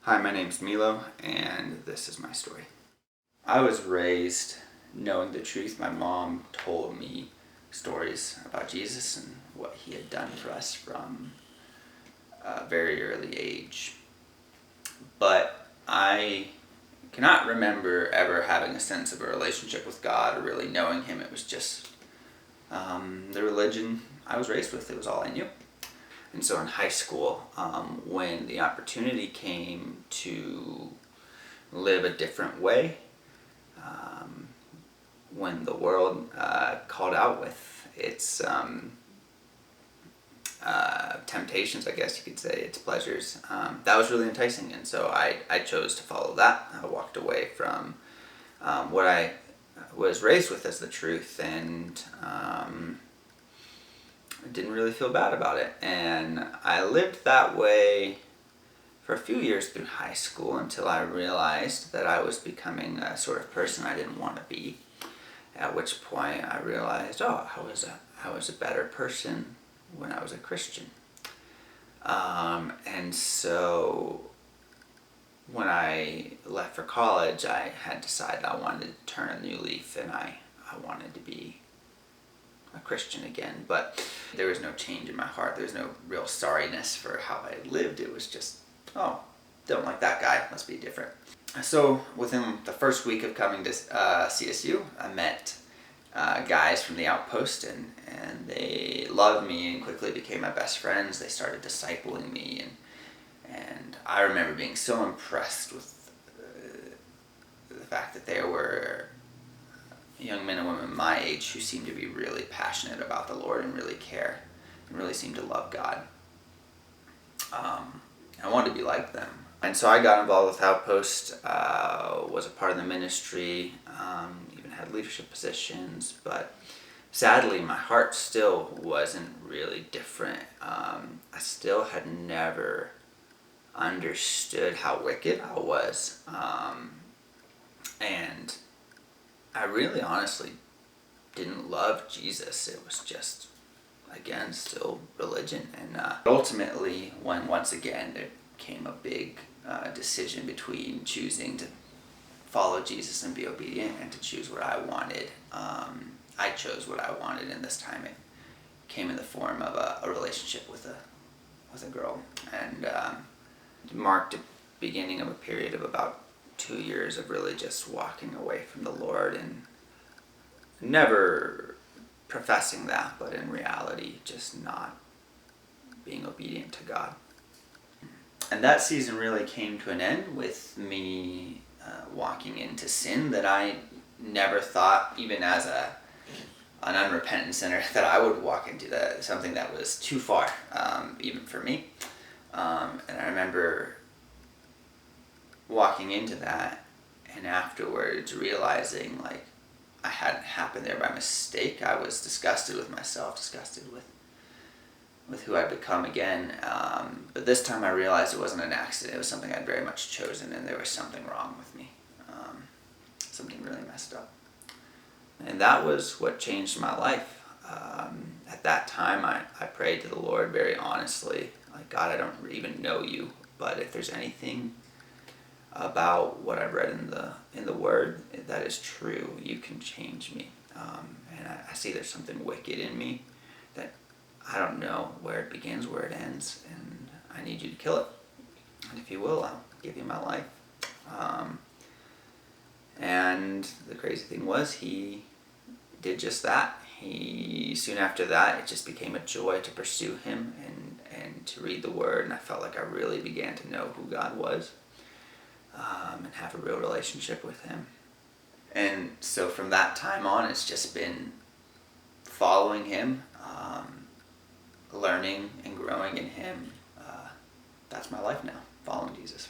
Hi, my name's Milo, and this is my story. I was raised knowing the truth. My mom told me stories about Jesus and what he had done for us from a very early age. But I cannot remember ever having a sense of a relationship with God or really knowing him. It was just the religion I was raised with. It was all I knew. And so in high school, when the opportunity came to live a different way, when the world called out with its temptations, I guess you could say, its pleasures, that was really enticing. And so I chose to follow that. I walked away from what I was raised with as the truth, and I didn't really feel bad about it. And I lived that way for a few years through high school until I realized that I was becoming a sort of person I didn't want to be. At which point I realized, I was a better person when I was a Christian. And so when I left for college, I had decided I wanted to turn a new leaf, and I wanted to be a Christian again. But there was no change in my heart. There was no real sorriness for how I lived. It was just, don't like that guy, let's be different. So within the first week of coming to CSU, I met guys from the outpost, and they loved me and quickly became my best friends. They started discipling me, and I remember being so impressed with the fact that there were young men and women my age who seemed to be really passionate about the Lord and really care and really seemed to love God. I wanted to be like them. And so I got involved with Outpost, was a part of the ministry, even had leadership positions, but sadly my heart still wasn't really different. I still had never understood how wicked I was, and I really honestly didn't love Jesus. It was just, again, still religion. And ultimately, when once again there came a big decision between choosing to follow Jesus and be obedient and to choose what I wanted, I chose what I wanted, and this time it came in the form of a relationship with a girl, and it marked the beginning of a period of about 2 years of really just walking away from the Lord and never professing that, but in reality just not being obedient to God. And that season really came to an end with me walking into sin that I never thought, even as an unrepentant sinner, that I would walk into something that was too far, even for me. And I remember walking into that and afterwards realizing like I hadn't happened there by mistake. I was disgusted with myself, disgusted with who I'd become again. But this time I realized it wasn't an accident. It was something I'd very much chosen, and there was something wrong with me. Something really messed up. And that was what changed my life. At that time I prayed to the Lord very honestly, like, God, I don't even know you, but if there's anything about what I've read in the Word that is true, you can change me. And I see there's something wicked in me that I don't know where it begins, where it ends, and I need you to kill it. And if you will, I'll give you my life. And the crazy thing was, he did just that. Soon after that, it just became a joy to pursue him and to read the Word, and I felt like I really began to know who God was. And have a real relationship with him. And so from that time on, it's just been following him, learning and growing in him. That's my life now, following Jesus.